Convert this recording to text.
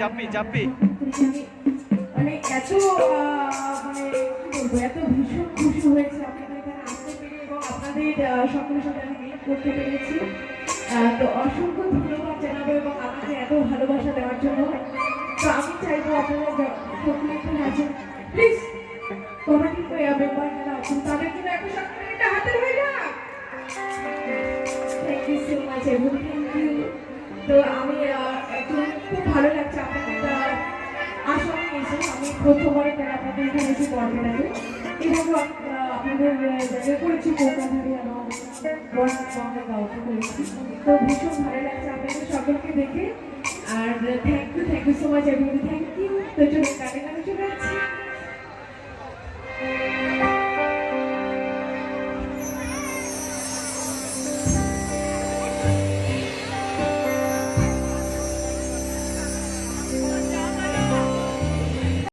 জাপি মানে এত মানে কি বলবো, এত ভীষণ খুশি হয়েছে আপনাদের এখানে আসতে পেরে এবং আপনাদের সকলের সাথে আমি মিট করতে পেরেছি। তো অসংখ্য ধন্যবাদ জানাবো এবং আমাকে এত ভালোবাসা দেওয়ার জন্য। তো আমি চাইবো আপনারা সকলে এখানে আছেন, প্লিজ কমিটি মেম্বার যারা আছেন তাদের জন্য একটা সকলে একটা হাতের হয়ে যাক। Thank you so much every, thank you. তো আমি একটু খুব ভালো লাগছে আপনাদের আসলে এসে আমি প্রথমবার আপনাদের এখানে এসে পড়বে লাগে এবং আপনাদের জায়গা করেছি কোকাধারি এবং বর্ণা গাওয়া করেছি। তো ভীষণ ভালো লাগছে আপনাদের সকলকে দেখে। আর thank you so much every, thank you. তো চলুন গানে গানে চলে যাচ্ছি।